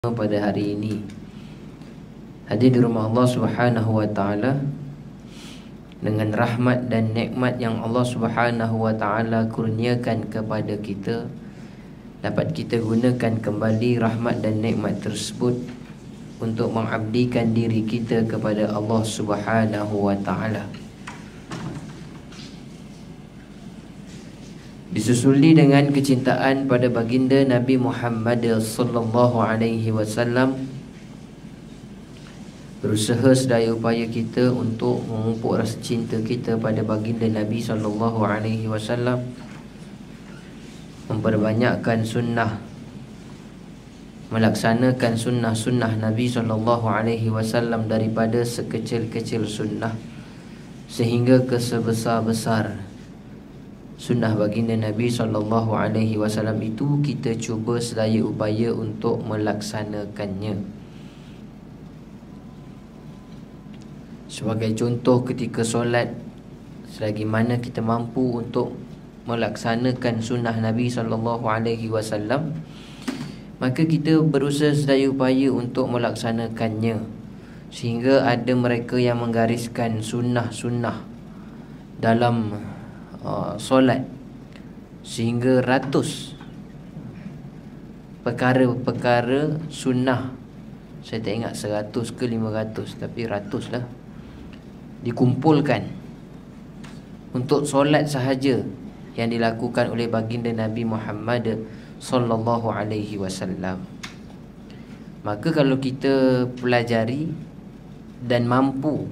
pada hari ini hadir di rumah Allah Subhanahu wa taala dengan rahmat dan nikmat yang Allah Subhanahu wa taala kurniakan kepada kita, dapat kita gunakan kembali rahmat dan nikmat tersebut untuk mengabdikan diri kita kepada Allah Subhanahu wa taala. Disusuli dengan kecintaan pada baginda Nabi Muhammad sallallahu alaihi wasallam, berusaha sedaya upaya kita untuk memupuk rasa cinta kita pada baginda Nabi sallallahu alaihi wasallam, memperbanyakkan sunnah, melaksanakan sunnah-sunnah Nabi sallallahu alaihi wasallam daripada sekecil-kecil sunnah sehingga ke sebesar-besar sunnah baginda Nabi sallallahu alaihi wasallam itu kita cuba sedaya upaya untuk melaksanakannya. Sebagai contoh, ketika solat, selagi mana kita mampu untuk melaksanakan sunnah Nabi sallallahu alaihi wasallam, maka kita berusaha sedaya upaya untuk melaksanakannya. Sehingga ada mereka yang menggariskan sunnah-sunnah dalam solat sehingga ratus perkara-perkara sunnah. Saya tak ingat 100 ke 500, tapi ratus lah dikumpulkan untuk solat sahaja yang dilakukan oleh baginda Nabi Muhammad sallallahu alaihi wasallam. Maka kalau kita pelajari dan mampu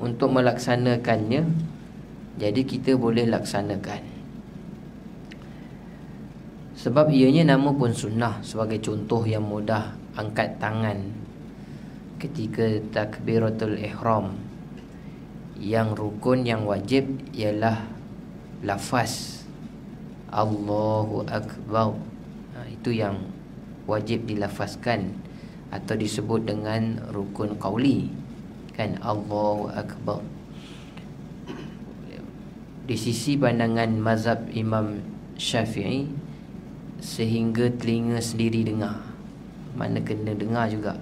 untuk melaksanakannya, jadi kita boleh laksanakan. Sebab ianya nama pun sunnah. Sebagai contoh yang mudah, angkat tangan ketika takbiratul ihram. Yang rukun, yang wajib ialah lafaz Allahu Akbar. Itu yang wajib dilafazkan atau disebut dengan rukun qauli, kan, Allahu Akbar. Di sisi pandangan mazhab Imam Syafi'i, sehingga telinga sendiri dengar, mana kena dengar juga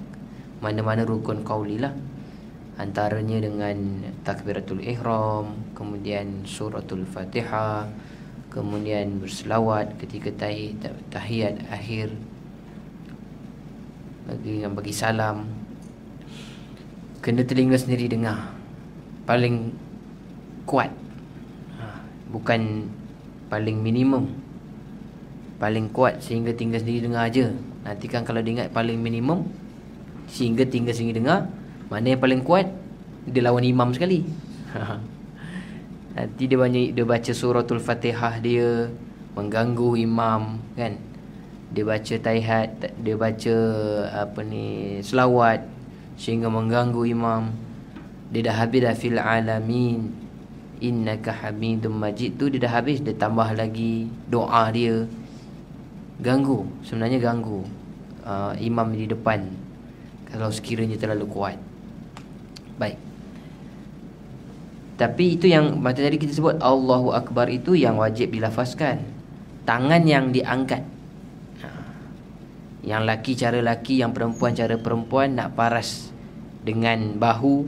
mana-mana rukun qauli lah. Antaranya dengan takbiratul ihram, kemudian suratul Fatihah, kemudian berselawat ketika tahiyat akhir, bagi salam, kena telinga sendiri dengar. Paling kuat, bukan paling minimum, paling kuat sehingga tinggal sendiri dengar aja. Nanti kan kalau diingat paling minimum sehingga tinggal sendiri dengar, mana yang paling kuat, dia lawan imam sekali. Nanti dia baca suratul Fatihah, dia mengganggu imam, kan. Dia baca tahiyat, dia baca selawat sehingga mengganggu imam. Dia dah habis dah fil alamin innaka hamidum majid tu, dia dah habis, dia tambah lagi doa dia, ganggu. Sebenarnya ganggu imam di depan kalau sekiranya terlalu kuat. Baik, tapi itu yang macam tadi kita sebut Allahu Akbar, itu yang wajib dilafazkan. Tangan yang diangkat, yang laki cara laki, yang perempuan cara perempuan. Nak paras dengan bahu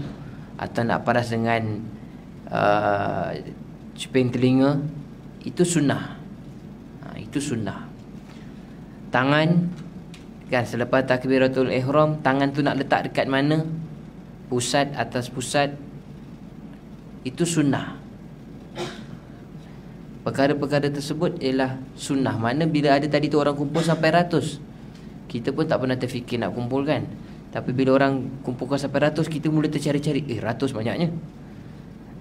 atau nak paras dengan cuping telinga, itu sunnah. Itu sunnah. Tangan, kan, selepas takbiratul ihram, tangan tu nak letak dekat mana, pusat, atas pusat, itu sunnah. Perkara-perkara tersebut ialah sunnah. Mana bila ada tadi tu orang kumpul sampai 100, kita pun tak pernah terfikir nak kumpulkan. Tapi bila orang kumpulkan sampai 100, kita mula tercari-cari, 100 banyaknya.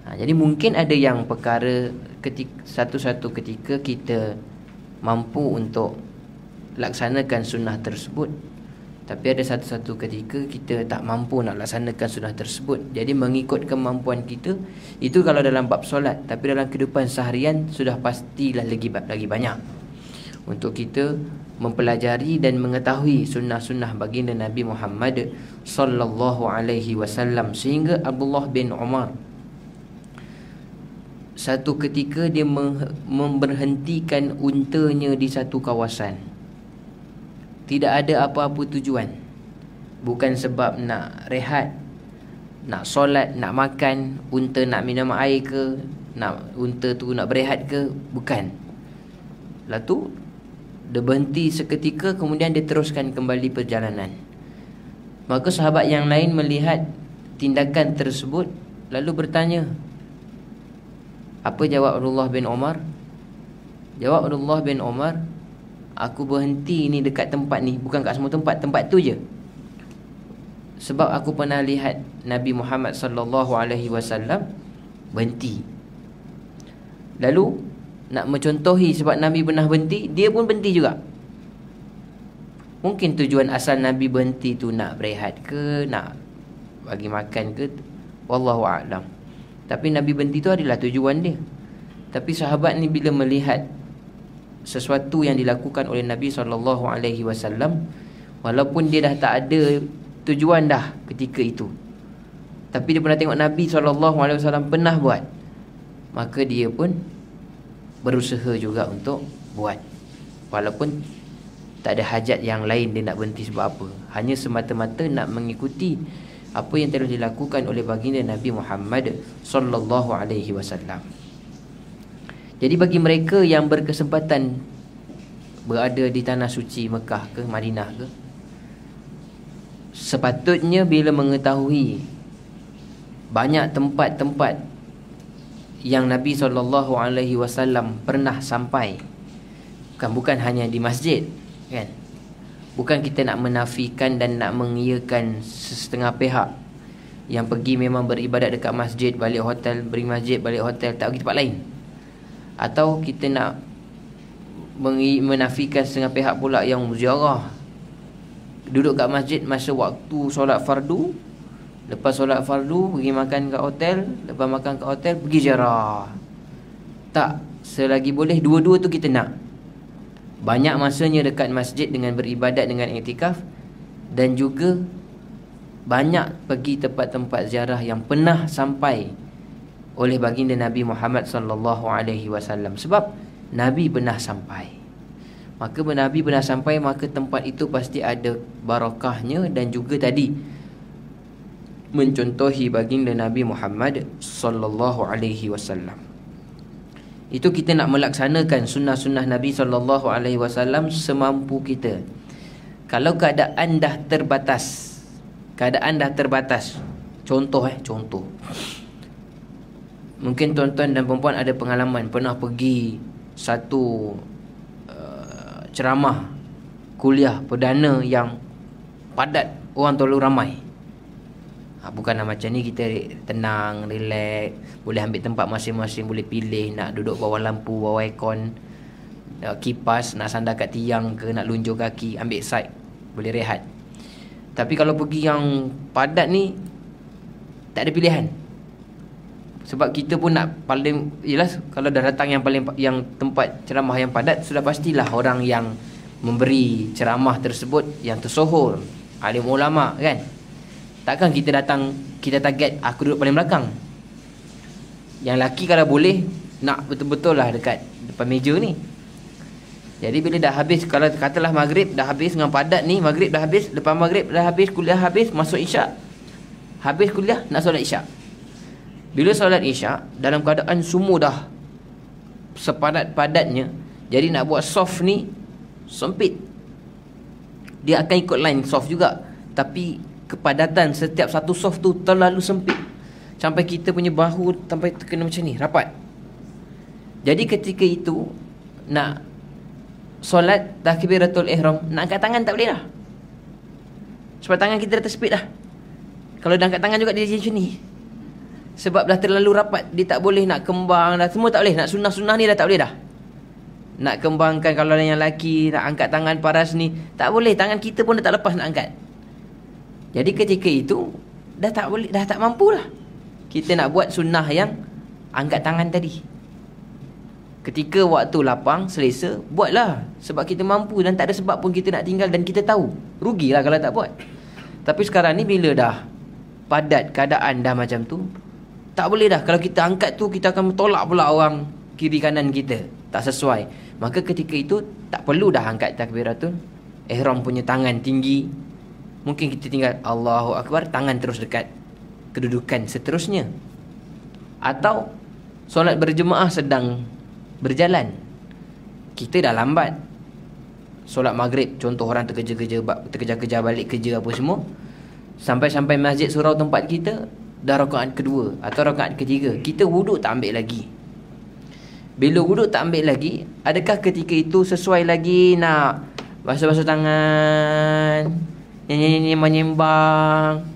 Jadi mungkin ada yang perkara satu-satu ketika kita mampu untuk laksanakan sunnah tersebut, tapi ada satu-satu ketika kita tak mampu nak laksanakan sunnah tersebut. Jadi mengikut kemampuan kita, itu kalau dalam bab solat. Tapi dalam kehidupan seharian sudah pastilah lagi banyak untuk kita mempelajari dan mengetahui sunnah-sunnah baginda Nabi Muhammad sallallahu alaihi wasallam. Sehingga Abdullah bin Umar satu ketika dia memberhentikan untanya di satu kawasan. Tidak ada apa-apa tujuan. bukan sebab nak rehat, nak solat, nak makan, unta nak minum air ke, nak unta tu nak berehat ke, bukan. Lepas tu dia berhenti seketika, kemudian dia teruskan kembali perjalanan. Maka sahabat yang lain melihat tindakan tersebut lalu bertanya, apa jawab Abdullah bin Umar? Jawab Abdullah bin Umar, aku berhenti ni dekat tempat ni, bukan kat semua tempat, tempat tu je. Sebab aku pernah lihat Nabi Muhammad sallallahu alaihi wasallam berhenti. Lalu nak mencontohi sebab Nabi pernah berhenti, dia pun berhenti juga. Mungkin tujuan asal Nabi berhenti tu nak berehat ke, nak bagi makan ke, wallahu a'lam. Tapi Nabi berhenti tu adalah tujuan dia. Tapi sahabat ni bila melihat sesuatu yang dilakukan oleh Nabi SAW, walaupun dia dah tak ada tujuan dah ketika itu, tapi dia pernah tengok Nabi SAW pernah buat, maka dia pun berusaha juga untuk buat. Walaupun tak ada hajat yang lain dia nak berhenti sebab apa, hanya semata-mata nak mengikuti apa yang telah dilakukan oleh baginda Nabi Muhammad sallallahu alaihi wasallam. Jadi bagi mereka yang berkesempatan berada di tanah suci Mekah ke Madinah ke, sepatutnya bila mengetahui banyak tempat-tempat yang Nabi sallallahu alaihi wasallam pernah sampai, bukan hanya di masjid, kan? Bukan kita nak menafikan dan nak mengiyakan setengah pihak yang pergi memang beribadat dekat masjid, balik hotel, beri masjid, balik hotel, tak pergi tempat lain. Atau kita nak menafikan setengah pihak pula yang ziarah, duduk kat masjid masa waktu solat fardu, lepas solat fardu pergi makan kat hotel, lepas makan kat hotel pergi ziarah. Tak, selagi boleh dua-dua tu kita nak. Banyak masanya dekat masjid dengan beribadat, dengan iktikaf, dan juga banyak pergi tempat-tempat ziarah yang pernah sampai oleh baginda Nabi Muhammad sallallahu alaihi wasallam. Sebab Nabi pernah sampai. Maka Nabi pernah sampai, maka tempat itu pasti ada barakahnya, dan juga tadi mencontohi baginda Nabi Muhammad sallallahu alaihi wasallam. Itu kita nak melaksanakan sunnah-sunnah Nabi SAW semampu kita. Kalau keadaan dah terbatas, contoh mungkin tuan-tuan dan perempuan ada pengalaman pernah pergi satu ceramah kuliah perdana yang padat, orang terlalu ramai. Bukanlah macam ni kita tenang, relax, boleh ambil tempat masing-masing, boleh pilih nak duduk bawah lampu, bawah aircon, kipas, nak sandar kat tiang ke, nak lunjur kaki, ambil side, boleh rehat. Tapi kalau pergi yang padat ni, tak ada pilihan. Sebab kita pun nak paling, jelas kalau dah datang yang tempat ceramah yang padat, sudah pastilah orang yang memberi ceramah tersebut yang tersohor, alim ulama, kan? Takkan kita datang, kita target aku duduk paling belakang. Yang lelaki kalau boleh nak betul-betul lah dekat depan meja ni. Jadi bila dah habis, kalau katalah maghrib dah habis dengan padat ni, maghrib dah habis, lepas maghrib dah habis, kuliah habis, masuk isyak, habis kuliah, nak solat isyak. Bila solat isyak, dalam keadaan semua dah sepadat-padatnya, jadi nak buat soft ni sempit. Dia akan ikut line soft juga, tapi kepadatan setiap satu soft tu terlalu sempit, sampai kita punya bahu sampai terkena macam ni, rapat. Jadi ketika itu nak solat takbiratul ihram, nak angkat tangan tak boleh dah, sebab tangan kita dah tersepit dah. Kalau dah angkat tangan juga dia jadi macam ni, sebab dah terlalu rapat. Dia tak boleh nak kembang dah, semua tak boleh. Nak sunnah-sunnah ni dah tak boleh dah. Nak kembangkan, kalau yang lelaki nak angkat tangan paras ni, tak boleh. Tangan kita pun dah tak lepas nak angkat. Jadi ketika itu dah tak boleh, dah tak mampu lah kita nak buat sunnah yang angkat tangan tadi. Ketika waktu lapang, selesa, buatlah. Sebab kita mampu dan tak ada sebab pun kita nak tinggal, dan kita tahu rugilah kalau tak buat. Tapi sekarang ni bila dah padat keadaan dah macam tu, tak boleh dah. Kalau kita angkat tu, kita akan tolak pula orang kiri kanan kita, tak sesuai. Maka ketika itu tak perlu dah angkat takbiratul ihram punya tangan tinggi, Mungkin kita tinggal Allahu Akbar, tangan terus dekat kedudukan seterusnya. Atau solat berjemaah sedang berjalan, kita dah lambat. Solat maghrib, contoh orang terkejar-kejar balik kerja apa semua, sampai masjid surau tempat kita dah rakaat kedua atau rakaat ketiga, kita wuduk tak ambil lagi. Bila wuduk tak ambil lagi, adakah ketika itu sesuai lagi nak basuh-basuh tangan, nyanyi-nyanyi menyembang,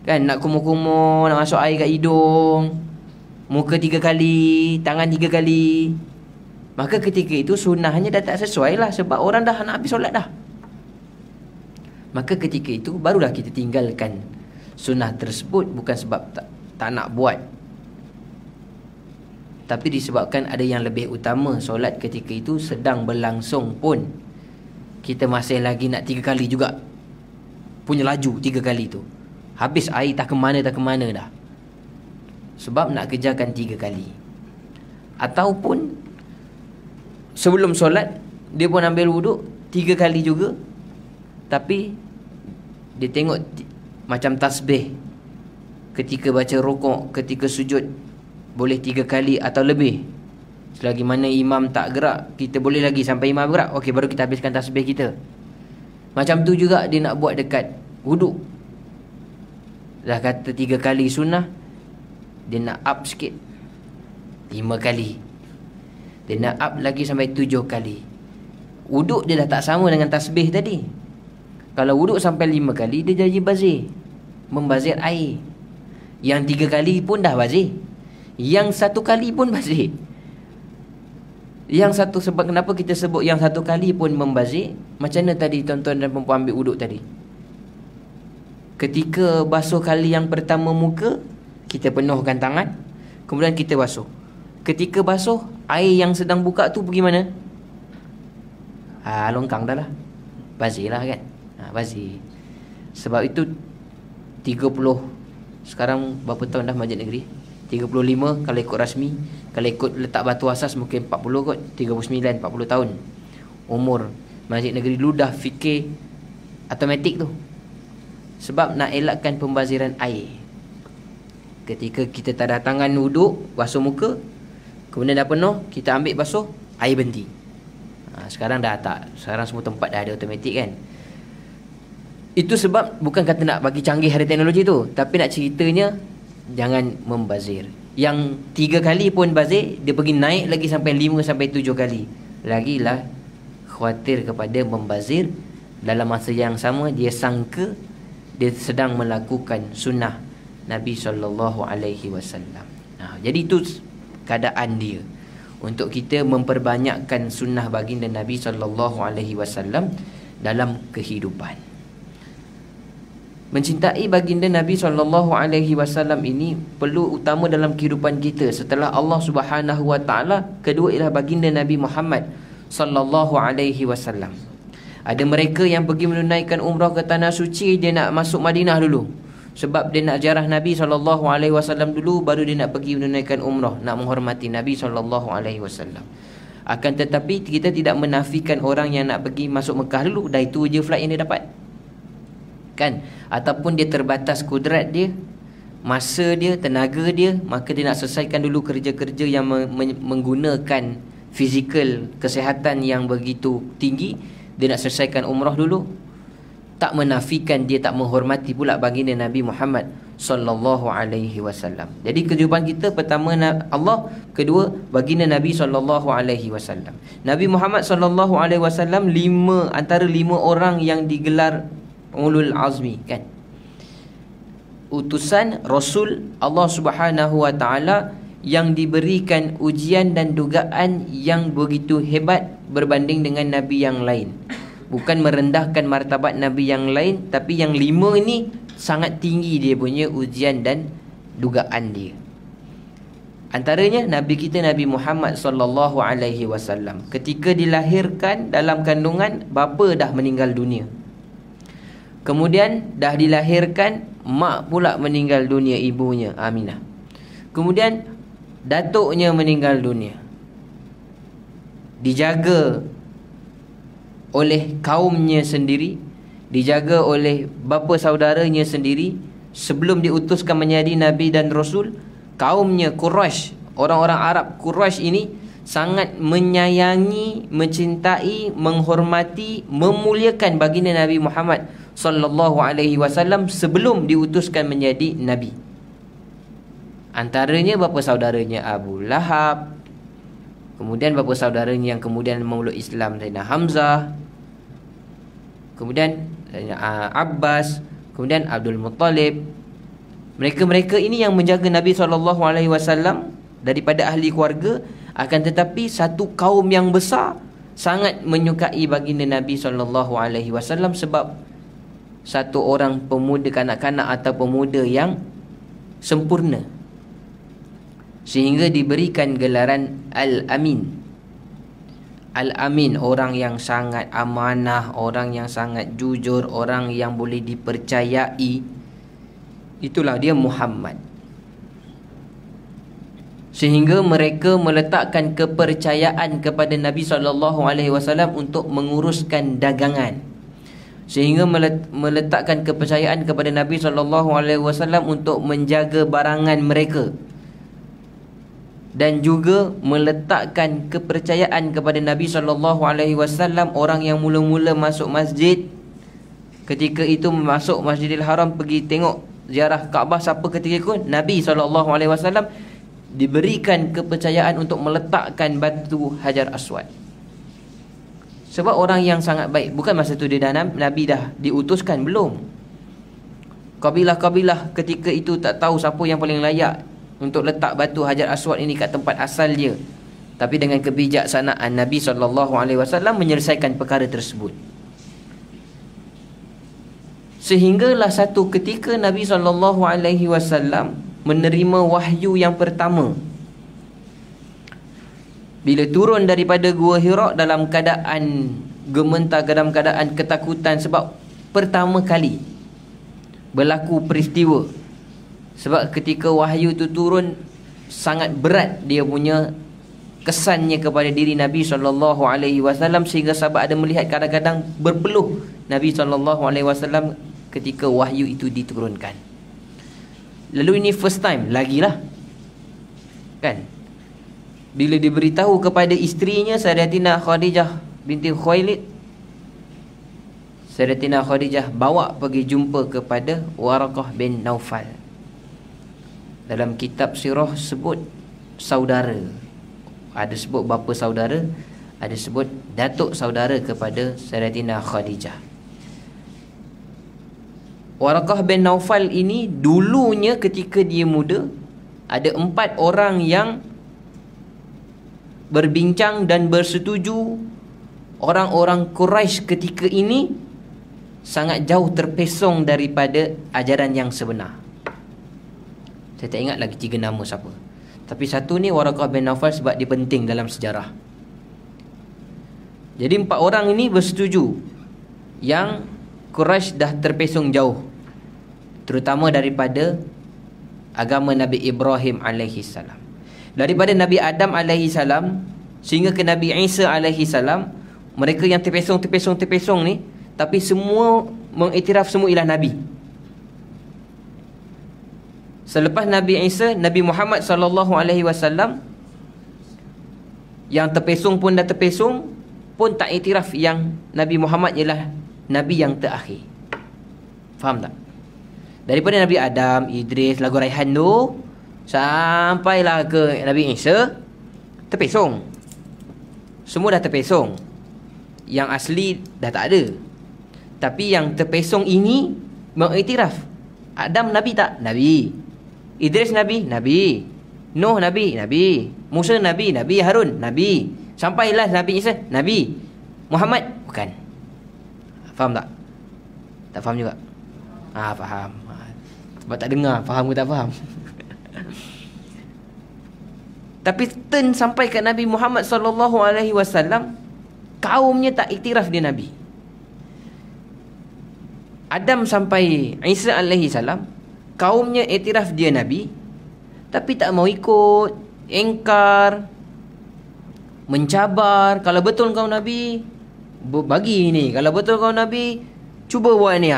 kan, nak kumur-kumur, nak masuk air kat hidung, muka 3 kali, tangan 3 kali? Maka ketika itu sunnahnya dah tak sesuai lah, sebab orang dah nak habis solat dah. Maka ketika itu barulah kita tinggalkan sunnah tersebut, bukan sebab tak nak buat, tapi disebabkan ada yang lebih utama. Solat ketika itu sedang berlangsung pun kita masih lagi nak 3 kali juga, punya laju 3 kali tu, habis air tak ke mana dah, sebab nak kerjakan 3 kali. Ataupun sebelum solat dia pun ambil wuduk 3 kali juga, tapi dia tengok macam tasbih ketika baca rukuk, ketika sujud boleh 3 kali atau lebih. Selagi mana imam tak gerak, kita boleh lagi sampai imam gerak, okey, baru kita habiskan tasbih kita. Macam tu juga dia nak buat dekat wuduk. Dah kata 3 kali sunnah, dia nak up sikit 5 kali, dia nak up lagi sampai 7 kali. Wuduk dia dah tak sama dengan tasbih tadi. Kalau wuduk sampai 5 kali, dia jadi bazir, membazir air. Yang 3 kali pun dah bazir, yang 1 kali pun bazir. Yang satu, sebab kenapa kita sebut yang 1 kali pun membazir? Macam mana tadi tuan-tuan dan perempuan ambil wuduk tadi? Ketika basuh kali yang pertama muka, kita penuhkan tangan, kemudian kita basuh. Ketika basuh, air yang sedang buka tu pergi mana? Longkang dah lah, bazir lah kan. Bazir. Sebab itu 30, sekarang berapa tahun dah masjid negeri? 35 kalau ikut rasmi. Kalau ikut letak batu asas mungkin 40 kot, 39, 40 tahun umur masjid negeri. Dulu dah fikir automatik tu, sebab nak elakkan pembaziran air. Ketika kita tak ada tangan wuduk, basuh muka, kemudian dah penuh, kita ambil basuh, air berhenti. Sekarang dah tak, sekarang semua tempat dah ada automatik kan. Itu sebab bukan kata nak bagi canggih hari teknologi tu, tapi nak ceritanya jangan membazir. Yang 3 kali pun bazir, dia pergi naik lagi sampai 5 sampai 7 kali. Lagilah khawatir kepada membazir. Dalam masa yang sama dia sangka dia sedang melakukan sunnah Nabi SAW. Jadi itu keadaan dia, untuk kita memperbanyakkan sunnah baginda Nabi SAW dalam kehidupan. Mencintai baginda Nabi SAW ini perlu utama dalam kehidupan kita. Setelah Allah Subhanahu Wa Taala, kedua ialah baginda Nabi Muhammad SAW. Ada mereka yang pergi menunaikan umrah ke tanah suci, dia nak masuk Madinah dulu, sebab dia nak ziarah Nabi SAW dulu, baru dia nak pergi menunaikan umrah, nak menghormati Nabi SAW. Akan tetapi kita tidak menafikan orang yang nak pergi masuk Mekah dulu, dah itu je flight yang dia dapat, kan? Ataupun dia terbatas kudrat dia, masa dia, tenaga dia, maka dia nak selesaikan dulu kerja-kerja yang menggunakan fizikal kesihatan yang begitu tinggi. Dia nak selesaikan umrah dulu. Tak menafikan dia tak menghormati pula baginda Nabi Muhammad SAW. Jadi kehidupan kita, pertama Allah, kedua baginda Nabi SAW. Nabi Muhammad SAW antara 5 orang yang digelar ulul azmi, kan, utusan Rasul Allah Subhanahu Wa Taala yang diberikan ujian dan dugaan yang begitu hebat berbanding dengan Nabi yang lain. Bukan merendahkan martabat Nabi yang lain, tapi yang 5 ni sangat tinggi dia punya ujian dan dugaan dia. Antaranya Nabi kita Nabi Muhammad SAW. Ketika dilahirkan dalam kandungan, bapa dah meninggal dunia. Kemudian dah dilahirkan, mak pula meninggal dunia, ibunya Aminah. Kemudian datuknya meninggal dunia, dijaga oleh kaumnya sendiri, dijaga oleh bapa saudaranya sendiri sebelum diutuskan menjadi Nabi dan Rasul. Kaumnya Quraisy, orang-orang Arab Quraisy ini sangat menyayangi, mencintai, menghormati, memuliakan baginda Nabi Muhammad sallallahu alaihi wasallam sebelum diutuskan menjadi nabi. Antaranya bapa saudaranya Abu Lahab, kemudian bapa saudaranya yang kemudian memeluk Islam Sayyidina Hamzah, kemudian Abbas, kemudian Abdul Muttalib. Mereka-mereka ini yang menjaga Nabi SAW daripada ahli keluarga. Akan tetapi satu kaum yang besar sangat menyukai baginda Nabi SAW sebab satu orang pemuda kanak-kanak atau pemuda yang sempurna, sehingga diberikan gelaran Al-Amin. Al-Amin, orang yang sangat amanah, orang yang sangat jujur, orang yang boleh dipercayai. Itulah dia Muhammad. Sehingga mereka meletakkan kepercayaan kepada Nabi SAW untuk menguruskan dagangan. Sehingga meletakkan kepercayaan kepada Nabi SAW untuk menjaga barangan mereka. Dan juga meletakkan kepercayaan kepada Nabi SAW, orang yang mula-mula masuk masjid, ketika itu masuk Masjidil Haram, pergi tengok ziarah Kaabah, siapa ketika itu? Nabi SAW. Diberikan kepercayaan untuk meletakkan batu Hajar Aswad. Sebab orang yang sangat baik. Bukan masa tu dia dah Nabi dah diutuskan, belum. Kabilah-kabilah ketika itu tak tahu siapa yang paling layak untuk letak batu Hajar Aswad ini kat tempat asal dia. Tapi dengan kebijaksanaan Nabi SAW menyelesaikan perkara tersebut. Sehinggalah satu ketika Nabi SAW menerima wahyu yang pertama. Bila turun daripada Gua Hira dalam keadaan gementar, dalam keadaan ketakutan, sebab pertama kali berlaku peristiwa. Sebab ketika wahyu itu turun, sangat berat dia punya kesannya kepada diri Nabi SAW, sehingga sahabat ada melihat kadang-kadang berpeluh Nabi SAW ketika wahyu itu diturunkan. Lalu ini first time lagilah, kan? Bila diberitahu kepada isterinya Sayyidatina Khadijah binti Khuwailid, Sayyidatina Khadijah bawa pergi jumpa kepada Waraqah bin Naufal. Dalam kitab sirah sebut saudara, ada sebut bapa saudara, ada sebut datuk saudara kepada Sayyidatina Khadijah. Waraqah bin Naufal ini dulunya ketika dia muda, ada 4 orang yang berbincang dan bersetuju orang-orang Quraisy ketika ini sangat jauh terpesong daripada ajaran yang sebenar. Saya tak ingat lagi 3 nama siapa. Tapi satu ni Waraqah bin Naufal sebab dia penting dalam sejarah. Jadi 4 orang ini bersetuju yang Quraisy dah terpesong jauh, terutama daripada agama Nabi Ibrahim AS, daripada Nabi Adam AS sehingga ke Nabi Isa AS. Mereka yang terpesong ni, tapi semua mengiktiraf semua ialah Nabi. Selepas Nabi Isa, Nabi Muhammad SAW yang terpesong pun dah terpesong, pun tak iktiraf yang Nabi Muhammad ialah Nabi yang terakhir. Faham tak? Daripada Nabi Adam, Idris, Lagu Raihan tu, sampailah ke Nabi Isa, terpesong. Semua dah terpesong. Yang asli dah tak ada. Tapi yang terpesong ini mengiktiraf. Adam Nabi tak? Nabi. Idris Nabi? Nabi. Nuh Nabi? Nabi. Musa Nabi? Nabi. Harun? Nabi. Sampailah Nabi Isa? Nabi. Muhammad? Bukan. Faham tak? Tak faham juga? Faham. Sebab tak dengar, faham ke tak faham? Tapi turn sampai ke Nabi Muhammad SAW, kaumnya tak iktiraf dia Nabi. Adam sampai Isa AS, kaumnya iktiraf dia Nabi, tapi tak mau ikut, engkar, mencabar. Kalau betul kau Nabi, bagi ni. Kalau betul kau Nabi, Cuba buat ni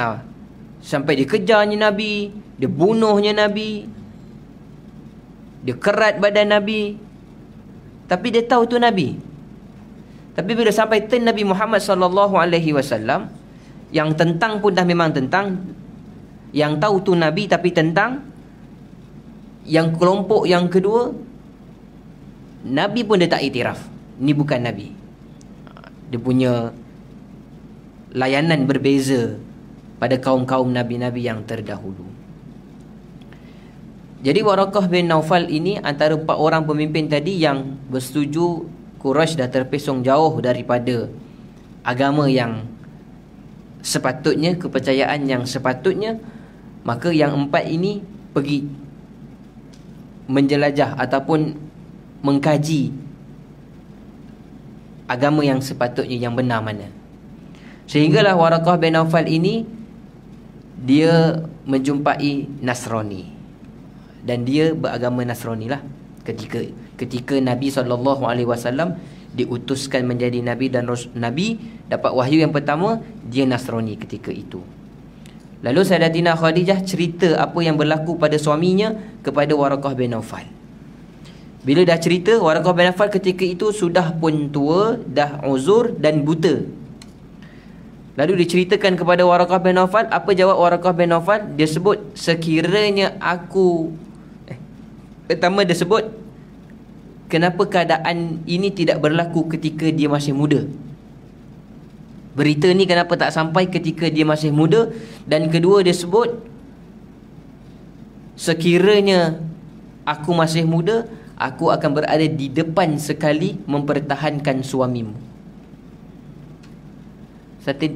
sampai dia kejarnya Nabi, dia bunuhnya Nabi, dia kerat badan Nabi. Tapi dia tahu tu Nabi. Tapi bila sampai turn Nabi Muhammad sallallahu alaihi wasallam, yang tentang pun dah memang tentang, yang tahu tu Nabi tapi tentang, yang kelompok yang kedua, Nabi pun dia tak iktiraf ni bukan Nabi. Dia punya layanan berbeza pada kaum-kaum Nabi-Nabi yang terdahulu. Jadi Waraqah bin Naufal ini antara 4 orang pemimpin tadi yang bersetuju Quraisy dah terpesong jauh daripada agama yang sepatutnya, kepercayaan yang sepatutnya. Maka yang 4 ini pergi menjelajah ataupun mengkaji agama yang sepatutnya, yang benar mana. Sehinggalah Waraqah bin Naufal ini dia menjumpai Nasrani, dan dia beragama Nasrani lah ketika Nabi SAW diutuskan menjadi Nabi, dan Nabi dapat wahyu yang pertama, dia Nasrani ketika itu. Lalu Sayyidatina Khadijah cerita apa yang berlaku pada suaminya kepada Waraqah bin Naufal. Bila dah cerita, Waraqah bin Naufal ketika itu sudah pun tua, dah uzur dan buta. Lalu diceritakan kepada Waraqah bin Naufal. Apa jawab Waraqah bin Naufal? Dia sebut, sekiranya aku pertama dia sebut, kenapa keadaan ini tidak berlaku ketika dia masih muda? Berita ni kenapa tak sampai ketika dia masih muda? Dan kedua dia sebut, sekiranya aku masih muda, aku akan berada di depan sekali mempertahankan suamimu.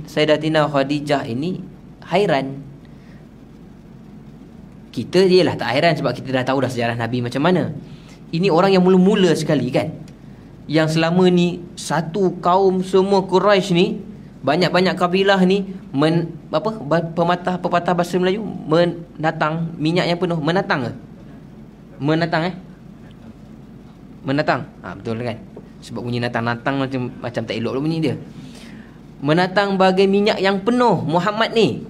Sayyidatina Khadijah ini hairan. Kita jelah tak hairan sebab kita dah tahu dah sejarah Nabi macam mana. Ini orang yang mula-mula sekali kan, yang selama ni satu kaum semua Quraisy ni, banyak-banyak kabilah ni pepatah bahasa Melayu, menatang minyak yang penuh. Menatang ke? Menatang Menatang. Betul kan? Sebab bunyi natang-natang macam tak elok bunyi dia. Menatang bagai minyak yang penuh Muhammad ni.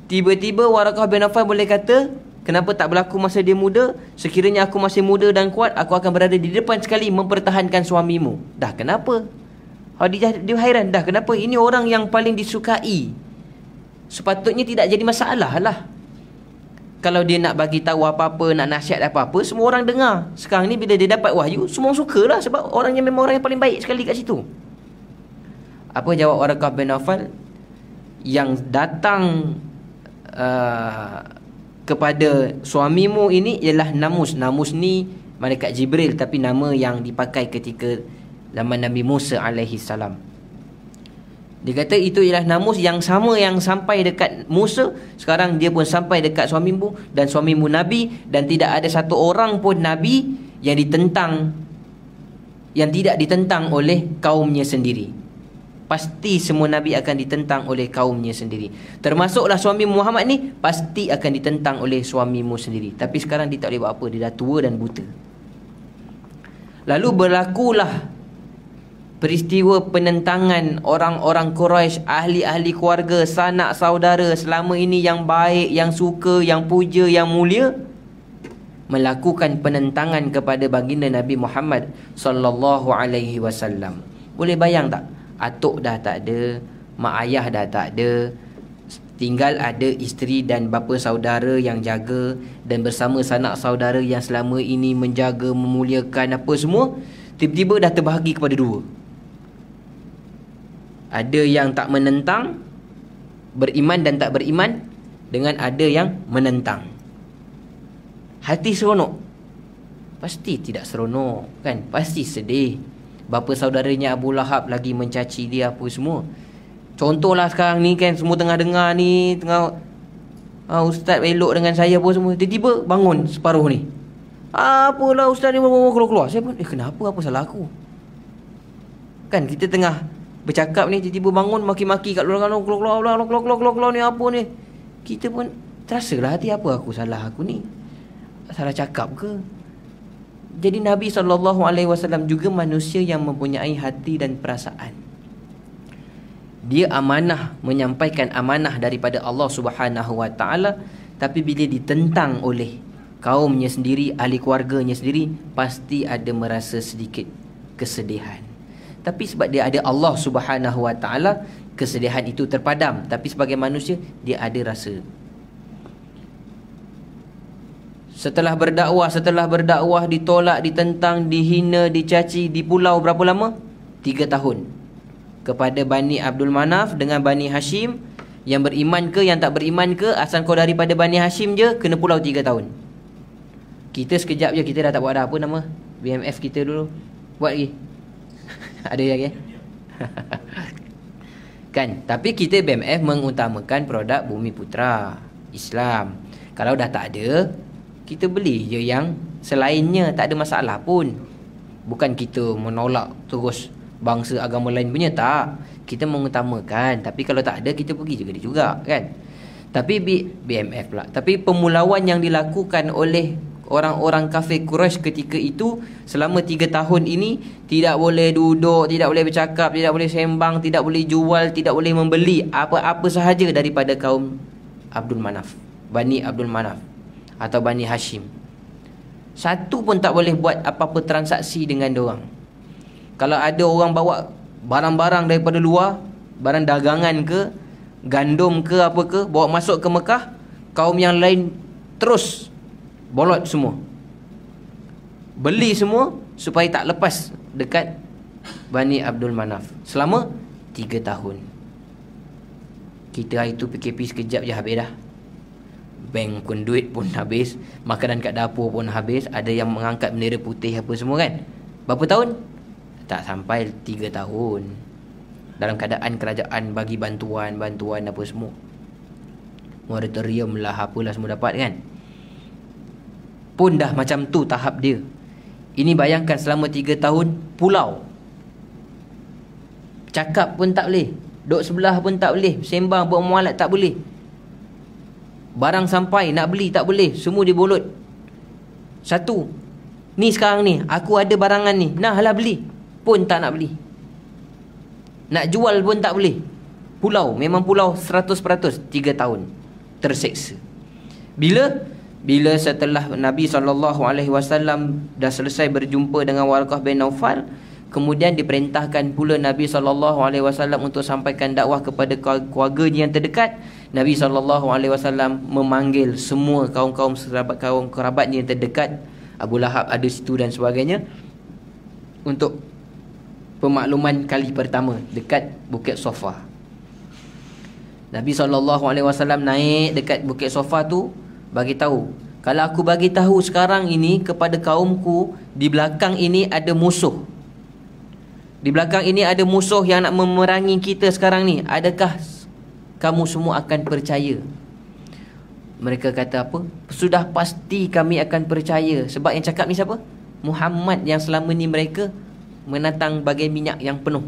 Tiba-tiba Waraqah bin Naufal boleh kata, kenapa tak berlaku masa dia muda? Sekiranya aku masih muda dan kuat, aku akan berada di depan sekali mempertahankan suamimu. Dah kenapa? Khadijah dia hairan. Dah kenapa? Ini orang yang paling disukai. Sepatutnya tidak jadi masalah lah. Kalau dia nak bagi tahu apa-apa, nak nasihat apa-apa, semua orang dengar. Sekarang ni bila dia dapat wahyu, semua sukalah sebab orangnya memang orang yang paling baik sekali kat situ. Apa jawab Waraqah bin Naufal? Yang datang kepada suamimu ini ialah Namus. Namus ni malaikat Jibril, tapi nama yang dipakai ketika zaman Nabi Musa alaihi salam. Dia kata itu ialah Namus yang sama yang sampai dekat Musa, sekarang dia pun sampai dekat suamimu, dan suamimu Nabi, dan tidak ada satu orang pun Nabi yang ditentang, yang tidak ditentang oleh kaumnya sendiri. Pasti semua Nabi akan ditentang oleh kaumnya sendiri. Termasuklah suami Muhammad ni pasti akan ditentang oleh suamimu sendiri. Tapi sekarang dia tak boleh buat apa, dia dah tua dan buta. Lalu berlakulah peristiwa penentangan orang-orang Quraisy, ahli-ahli keluarga, sanak saudara selama ini yang baik, yang suka, yang puja, yang mulia, melakukan penentangan kepada baginda Nabi Muhammad sallallahu alaihi wasallam. Boleh bayang tak? Atuk dah tak ada, mak ayah dah tak ada, tinggal ada isteri dan bapa saudara yang jaga, dan bersama sanak saudara yang selama ini menjaga, memuliakan apa semua, tiba-tiba dah terbahagi kepada dua. Ada yang tak menentang, beriman dan tak beriman, dengan ada yang menentang. Hati seronok? Pasti tidak seronok kan? Pasti sedih. Bapa saudaranya Abu Lahab lagi mencaci dia apa semua. Contohlah sekarang ni kan, semua tengah dengar ni, tengah ustaz elok dengan saya apa semua, tiba-tiba bangun separuh ni, apalah ustaz ni keluar-keluar. Saya pun kenapa, apa salah aku? Kan kita tengah bercakap ni, tiba-tiba bangun maki-maki kat luar, keluar ni apa ni. Kita pun terasalah hati, apa aku salah aku ni? Salah cakap ke? Jadi Nabi SAW juga manusia yang mempunyai hati dan perasaan. Dia amanah, menyampaikan amanah daripada Allah Subhanahu Wa Taala, tapi bila ditentang oleh kaumnya sendiri, ahli keluarganya sendiri, pasti ada merasa sedikit kesedihan. Tapi sebab dia ada Allah Subhanahu Wa Taala, kesedihan itu terpadam. Tapi sebagai manusia, dia ada rasa. Setelah berdakwah, ditolak, ditentang, dihina, dicaci di pulau berapa lama? 3 tahun. Kepada Bani Abdul Manaf dengan Bani Hashim, yang beriman ke, yang tak beriman ke, asal kau daripada Bani Hashim je, kena pulau 3 tahun. Kita sekejap je, kita dah tak buat dah. Apa nama BMF kita dulu? Buat lagi? Ada lagi? Kan? Tapi kita BMF mengutamakan produk Bumi Putra Islam. Kalau dah tak ada, kita beli je yang selainnya, tak ada masalah pun. Bukan kita menolak terus bangsa agama lain punya, tak. Kita mengutamakan. Tapi kalau tak ada, kita pergi juga kan. Tapi BMF pula. Tapi pemulauan yang dilakukan oleh orang-orang kafir Quraisy ketika itu, selama 3 tahun ini, tidak boleh duduk, tidak boleh bercakap, tidak boleh sembang, tidak boleh jual, tidak boleh membeli apa-apa sahaja daripada kaum Abdul Manaf, Bani Abdul Manaf atau Bani Hashim. Satu pun tak boleh buat apa-apa transaksi dengan diorang. Kalau ada orang bawa barang-barang daripada luar, barang dagangan ke, gandum ke, apa ke, bawa masuk ke Mekah, kaum yang lain terus bolot semua, beli semua supaya tak lepas dekat Bani Abdul Manaf selama 3 tahun. Kita hari tu PKP sekejap je habis dah. Bank pun, duit pun habis, makanan kat dapur pun habis. Ada yang mengangkat bendera putih apa semua kan. Berapa tahun? Tak sampai 3 tahun. Dalam keadaan kerajaan bagi bantuan apa semua, moratorium lah, apalah semua dapat kan. Pun dah macam tu tahap dia. Ini bayangkan selama 3 tahun, pulau. Cakap pun tak boleh, duduk sebelah pun tak boleh, sembang bermualat tak boleh. Barang sampai nak beli tak boleh, semua dibolot. Satu, ni sekarang ni aku ada barangan ni, nah lah beli, pun tak nak beli. Nak jual pun tak boleh. Pulau, memang pulau 100%. 3 tahun terseksa. Bila setelah Nabi SAW dah selesai berjumpa dengan Warqah bin Naufal, kemudian diperintahkan pula Nabi SAW untuk sampaikan dakwah kepada keluarganya yang terdekat. Nabi SAW memanggil semua kaum-kaum kerabatnya yang terdekat. Abu Lahab ada situ dan sebagainya, untuk pemakluman kali pertama dekat Bukit Sofa. Nabi SAW naik dekat Bukit Sofa tu, bagi tahu, kalau aku bagi tahu sekarang ini kepada kaumku, di belakang ini ada musuh. Di belakang ini ada musuh yang nak memerangi kita sekarang ni. Adakah kamu semua akan percaya? Mereka kata apa? Sudah pasti kami akan percaya. Sebab yang cakap ni siapa? Muhammad, yang selama ni mereka menatang bagai minyak yang penuh.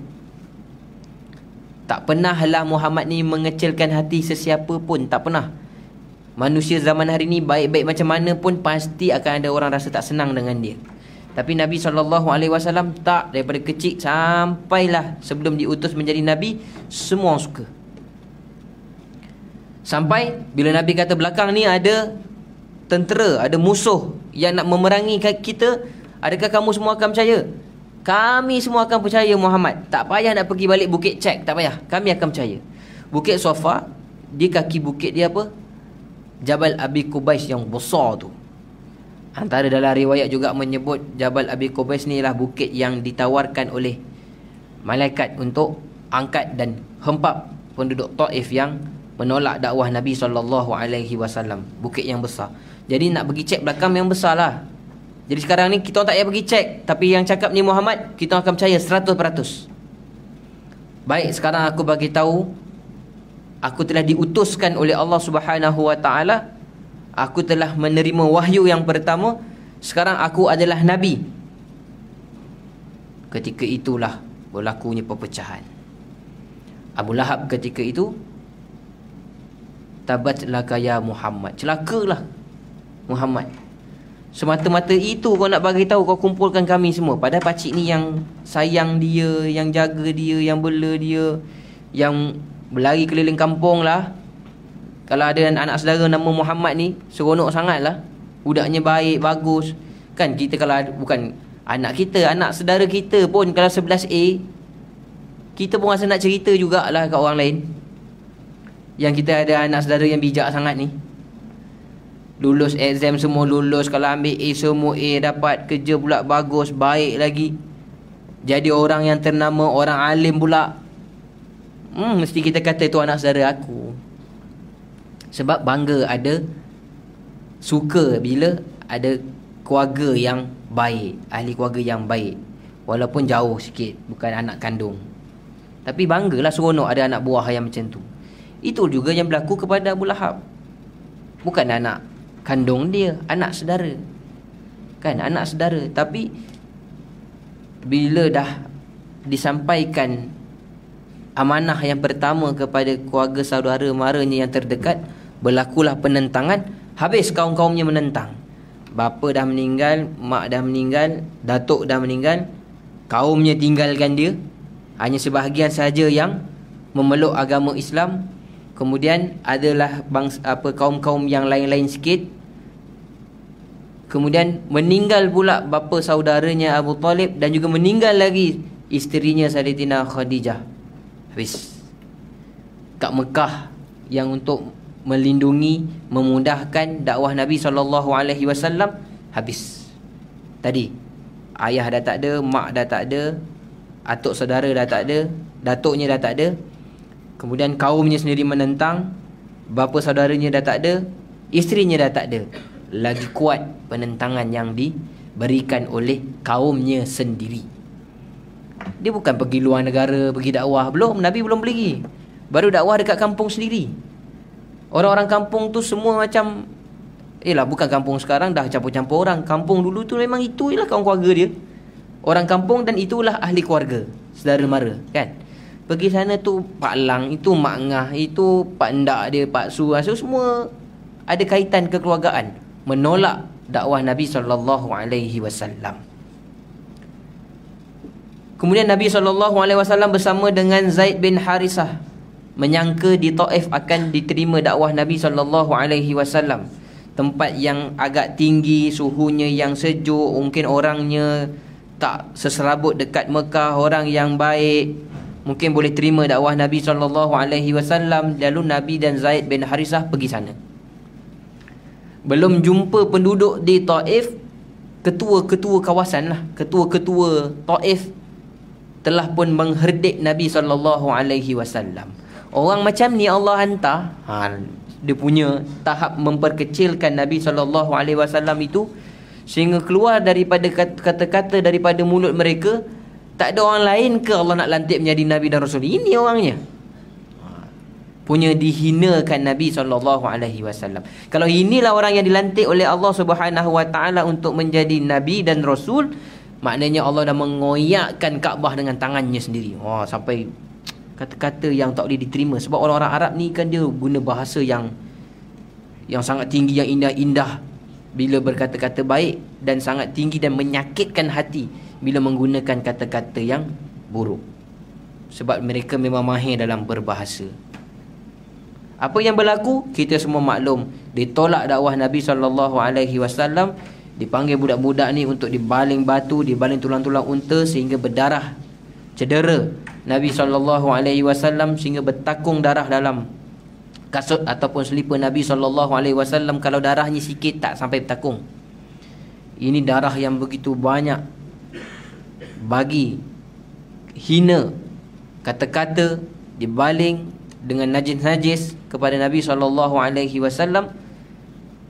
Tak pernahlah Muhammad ni mengecilkan hati sesiapa pun, tak pernah. Manusia zaman hari ni baik-baik macam mana pun, pasti akan ada orang rasa tak senang dengan dia. Tapi Nabi SAW tak. Daripada kecil sampailah sebelum diutus menjadi Nabi, semua suka. Sampai bila Nabi kata belakang ni ada tentera, ada musuh yang nak memerangi kita, adakah kamu semua akan percaya? Kami semua akan percaya Muhammad. Tak payah nak pergi balik bukit cek, tak payah, kami akan percaya. Bukit Sofa, di kaki bukit dia apa? Jabal Abi Qubais yang besar tu. Antara dalam riwayat juga menyebut Jabal Abi Qubais ni lah bukit yang ditawarkan oleh malaikat untuk angkat dan hempap penduduk Taif yang menolak dakwah Nabi SAW. Bukit yang besar. Jadi nak pergi cek belakang yang besar lah. Jadi sekarang ni kita tak payah pergi cek, tapi yang cakap ni Muhammad, kita akan percaya 100%. Baik, sekarang aku bagi tahu, aku telah diutuskan oleh Allah Subhanahu Wa Taala. Aku telah menerima wahyu yang pertama. Sekarang aku adalah Nabi. Ketika itulah berlakunya perpecahan. Abu Lahab ketika itu, tabat laka ya Muhammad, celakalah Muhammad. Semata-mata itu kau nak bagi tahu, kau kumpulkan kami semua. Padahal pakcik ni yang sayang dia, yang jaga dia, yang bela dia, yang berlari keliling kampung lah. Kalau ada anak saudara nama Muhammad ni, seronok sangat lah. Budaknya baik, bagus. Kan kita kalau ada, bukan anak kita, anak saudara kita pun kalau 11A, kita pun rasa nak cerita jugalah kat orang lain. Yang kita ada anak saudara yang bijak sangat ni. Lulus exam semua lulus, kalau ambil A semua A, dapat kerja pula bagus, baik lagi. Jadi orang yang ternama, orang alim pula. Mesti kita kata tu anak saudara aku. Sebab bangga ada, suka bila ada keluarga yang baik, ahli keluarga yang baik. Walaupun jauh sikit, bukan anak kandung. Tapi banggalah, seronok ada anak buah yang macam tu. Itu juga yang berlaku kepada Abu Lahab. Bukan anak kandung dia, anak saudara. Kan, anak saudara. Tapi bila dah disampaikan amanah yang pertama kepada keluarga saudara maranya yang terdekat, berlakulah penentangan. Habis kaum-kaumnya menentang. Bapa dah meninggal, mak dah meninggal, datuk dah meninggal, kaumnya tinggalkan dia. Hanya sebahagian saja yang memeluk agama Islam. Kemudian adalah kaum-kaum yang lain-lain sikit. Kemudian meninggal pula bapa saudaranya Abu Talib, dan juga meninggal lagi isterinya Sayyidatina Khadijah. Habis. Kat Mekah yang untuk melindungi, memudahkan dakwah Nabi SAW, habis. Tadi ayah dah tak ada, mak dah tak ada, atuk saudara dah tak ada, datuknya dah tak ada. Kemudian kaumnya sendiri menentang, bapa saudaranya dah tak ada, isterinya dah tak ada. Lagi kuat penentangan yang diberikan oleh kaumnya sendiri. Dia bukan pergi luar negara, pergi dakwah. Belum, Nabi belum pergi. Baru dakwah dekat kampung sendiri. Orang-orang kampung tu semua macam, bukan kampung sekarang dah campur-campur orang. Kampung dulu tu memang itulah kaum keluarga dia. Orang kampung, dan itulah ahli keluarga, saudara mara, kan. Pergi sana tu Pak Lang, itu Mak Ngah, itu Pak Ndak dia, Pak Su. So semua ada kaitan kekeluargaan, menolak dakwah Nabi SAW. Kemudian Nabi SAW bersama dengan Zaid bin Harisah menyangka di Taif akan diterima dakwah Nabi SAW. Tempat yang agak tinggi, suhunya yang sejuk, mungkin orangnya tak seserabut dekat Mekah, orang yang baik, mungkin boleh terima dakwah Nabi SAW. Lalu Nabi dan Zaid bin Harisah pergi sana. Belum jumpa penduduk di Taif, ketua-ketua kawasan lah, ketua-ketua Taif telah pun mengherdik Nabi SAW. Orang macam ni Allah hantar. Dia punya tahap memperkecilkan Nabi SAW itu, sehingga keluar daripada kata-kata daripada mulut mereka, tak ada orang lain ke Allah nak lantik menjadi Nabi dan Rasul? Ini orangnya. Punya dihinakan Nabi SAW. Kalau inilah orang yang dilantik oleh Allah SWT untuk menjadi Nabi dan Rasul, maknanya Allah dah mengoyakkan Kaabah dengan tangannya sendiri. Sampai kata-kata yang tak boleh diterima. Sebab orang-orang Arab ni kan dia guna bahasa yang sangat tinggi, yang indah-indah bila berkata-kata baik, dan sangat tinggi dan menyakitkan hati bila menggunakan kata-kata yang buruk. Sebab mereka memang mahir dalam berbahasa. Apa yang berlaku, kita semua maklum. Ditolak dakwah Nabi SAW. Dipanggil budak-budak ni untuk dibaling batu, dibaling tulang-tulang unta sehingga berdarah, cedera Nabi SAW sehingga bertakung darah dalam kasut ataupun selipar Nabi SAW. Kalau darahnya sikit tak sampai bertakung. Ini darah yang begitu banyak. Bagi hina, kata-kata dibaling dengan najis-najis kepada Nabi SAW,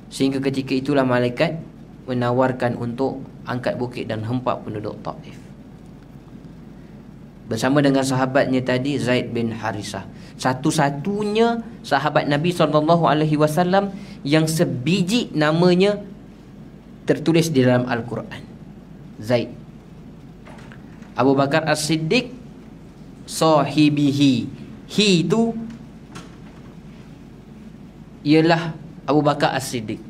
sehingga ketika itulah malaikat menawarkan untuk angkat bukit dan hempak penduduk Taif. Bersama dengan sahabatnya tadi, Zaid bin Harisah, satu-satunya sahabat Nabi SAW yang sebiji namanya tertulis di dalam Al-Quran. Zaid. Abu Bakar As-Siddiq sahibihi. Hi itu ialah Abu Bakar As-Siddiq.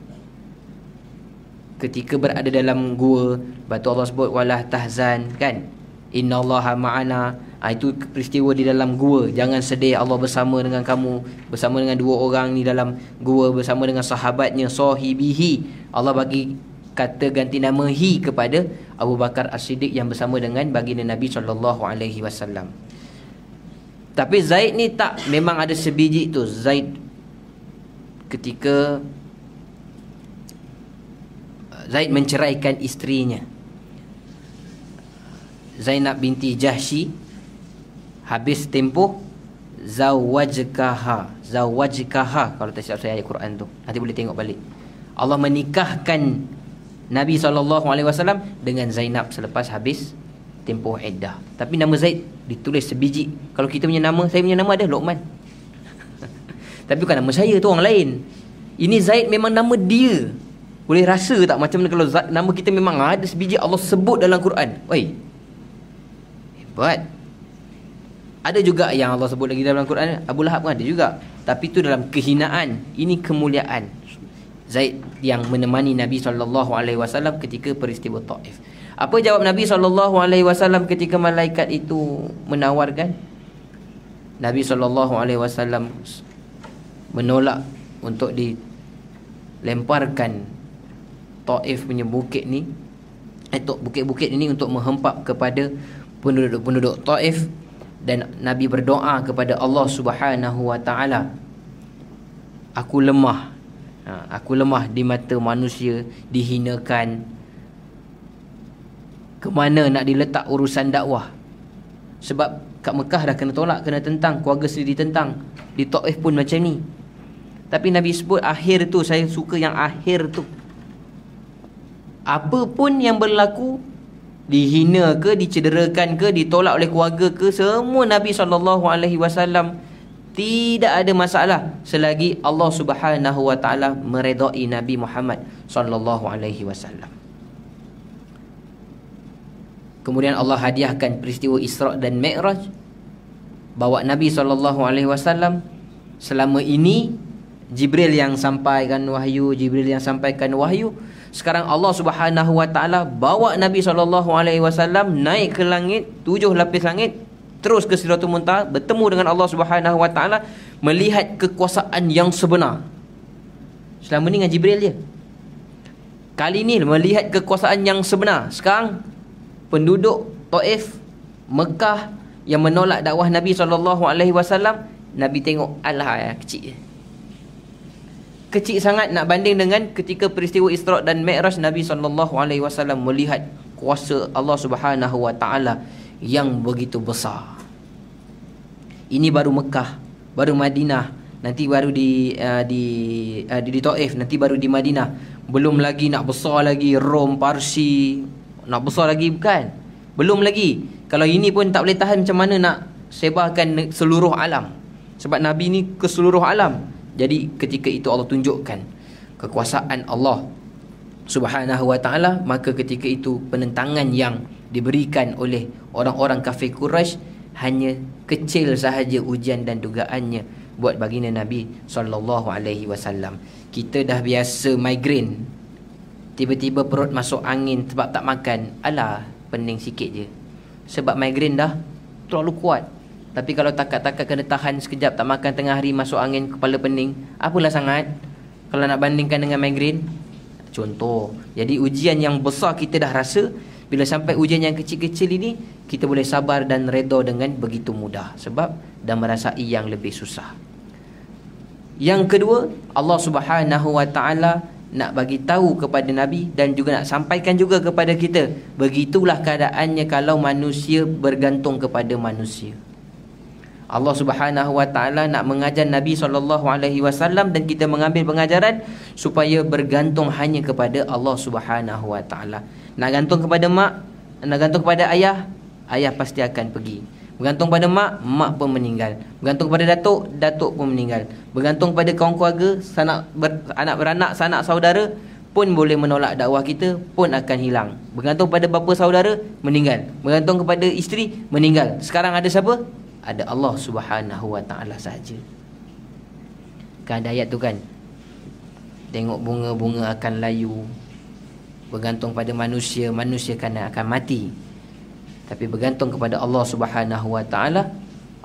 Ketika berada dalam gua, batu Allah sebut walah tahzan, kan? Innallaha ma'ana. Itu peristiwa di dalam gua. Jangan sedih, Allah bersama dengan kamu, bersama dengan dua orang ni dalam gua, bersama dengan sahabatnya, sahibihi. Allah bagi kata ganti nama hi kepada Abu Bakar As-Siddiq yang bersama dengan baginda Nabi SAW. Tapi Zaid ni tak, memang ada sebiji tu. Zaid ketika Zaid menceraikan isterinya Zainab binti Jahsy, habis tempoh zawajkaha kalau tak silap saya ayat Quran tu, nanti boleh tengok balik. Allah menikahkan Nabi SAW dengan Zainab selepas habis tempoh iddah. Tapi nama Zaid ditulis sebiji. Kalau kita punya nama, saya punya nama ada Luqman. Tapi bukan nama saya, tu orang lain. Ini Zaid memang nama dia. Boleh rasa tak macam mana kalau nama kita memang ada sebiji, Allah sebut dalam Quran. Oi, hebat. Ada juga yang Allah sebut lagi dalam Quran, Abu Lahab pun ada juga. Tapi itu dalam kehinaan. Ini kemuliaan Zaid yang menemani Nabi SAW ketika peristiwa Taif. Apa jawab Nabi SAW ketika malaikat itu menawarkan? Nabi SAW menolak untuk dilemparkan Taif punya bukit ni, bukit-bukit ini untuk menghempap kepada penduduk-penduduk Taif. Dan Nabi berdoa kepada Allah Subhanahu wa taala, aku lemah. Aku lemah di mata manusia, dihinakan. Kemana nak diletak urusan dakwah? Sebab kat Mekah dah kena tolak, kena tentang, keluarga sendiri ditentang. Di Taif pun macam ni. Tapi Nabi sebut akhir tu, saya suka yang akhir tu. Apa pun yang berlaku, dihina ke, dicederakan ke, ditolak oleh keluarga ke, semua Nabi SAW tidak ada masalah selagi Allah Subhanahu wa taala meredai Nabi Muhammad SAW. Kemudian Allah hadiahkan peristiwa Isra dan Mi'raj, bawa Nabi SAW. Selama ini Jibril yang sampaikan wahyu, sekarang Allah Subhanahu wa taala bawa Nabi SAW naik ke langit, 7 lapis langit, terus ke Sidratul Muntaha, bertemu dengan Allah Subhanahu wa taala, melihat kekuasaan yang sebenar. Selama ni dengan Jibril je. Kali ni melihat kekuasaan yang sebenar. Sekarang penduduk Taif, Mekah yang menolak dakwah Nabi SAW, Nabi tengok, alah kecil. Kecil sangat nak banding dengan ketika peristiwa Isra dan Mi'raj, Nabi SAW melihat kuasa Allah Subhanahu wa taala yang begitu besar. Ini baru Mekah, baru Madinah, nanti baru di Taif, nanti baru di Madinah. Belum lagi nak besar lagi Rom, Parsi, nak besar lagi bukan? Belum lagi. Kalau ini pun tak boleh tahan, macam mana nak sebarkan seluruh alam? Sebab Nabi ni ke seluruh alam. Jadi ketika itu Allah tunjukkan kekuasaan Allah Subhanahu wa taala, maka ketika itu penentangan yang diberikan oleh orang-orang kafir Quraisy hanya kecil sahaja ujian dan dugaannya buat baginda Nabi SAW. Kita dah biasa migraine, tiba-tiba perut masuk angin sebab tak makan, alah pening sikit je. Sebab migraine dah terlalu kuat. Tapi kalau takat-takat kena tahan sekejap, tak makan tengah hari, masuk angin, kepala pening, apalah sangat kalau nak bandingkan dengan migraine. Contoh. Jadi ujian yang besar kita dah rasa, bila sampai ujian yang kecil-kecil ini, kita boleh sabar dan redha dengan begitu mudah, sebab dah merasai yang lebih susah. Yang kedua, Allah Subhanahu wa taala nak bagi tahu kepada Nabi dan juga nak sampaikan juga kepada kita, begitulah keadaannya kalau manusia bergantung kepada manusia. Allah Subhanahu wa taala nak mengajar Nabi SAW dan kita mengambil pengajaran supaya bergantung hanya kepada Allah Subhanahu wa taala. Nak gantung kepada mak, nak gantung kepada ayah, ayah pasti akan pergi. Bergantung pada mak, mak pun meninggal. Bergantung pada datuk, datuk pun meninggal. Bergantung pada kaum keluarga, anak beranak, sanak saudara pun boleh menolak dakwah kita, pun akan hilang. Bergantung pada bapa saudara, meninggal. Bergantung kepada isteri, meninggal. Sekarang ada siapa? Ada Allah Subhanahu wa taala sahaja. Kan ada ayat tu kan, tengok bunga-bunga akan layu. Bergantung pada manusia, manusia akan mati. Tapi bergantung kepada Allah Subhanahu wa taala,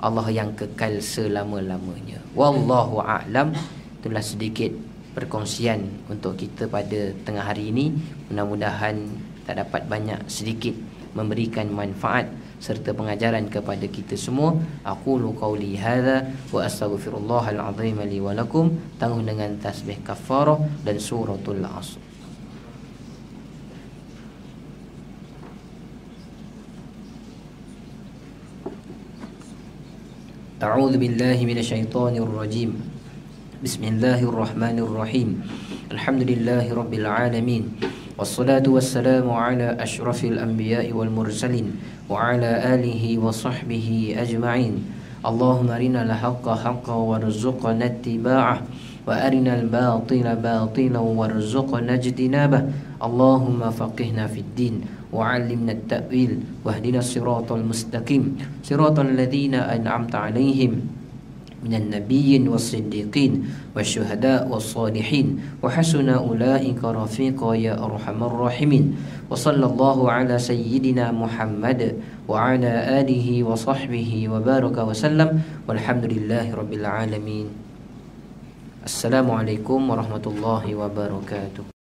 Allah yang kekal selama-lamanya. Wallahu a'lam. Itulah sedikit perkongsian untuk kita pada tengah hari ini. Mudah-mudahan tak dapat banyak sedikit memberikan manfaat serta pengajaran kepada kita semua. Aqulu qauli hadza wa astaghfirullahal azim li wa lakum. Tangguh dengan tasbih kafarah dan suratul asr. A'udzu billahi minasyaitonir rajim. Bismillahirrahmanirrahim. Alhamdulillahi rabbil alamin. Wassalatu wassalamu ala asyrafil anbiya'i wal mursalin wa ala alihi wa sahbihi ajma'in. Allahumma arinal haqqa haqqan warzuqna ittiba'ah wa arinal batila batilan warzuqna ijtinabah. Allahumma faqihna fid din wa 'allimna at-ta'wil wahdina siratal mustaqim siratal ladzina an'amta 'alaihim minan nabiyyin was-siddiqin wasyuhada' was-salihin wa hasuna ulaika rafiqa ya arhamar rahimin. Wa sallallahu ala sayyidina Muhammad wa ala alihi wa sahbihi wa baraka wa sallam walhamdulillahi rabbil alamin. Assalamualaikum warahmatullahi wabarakatuh.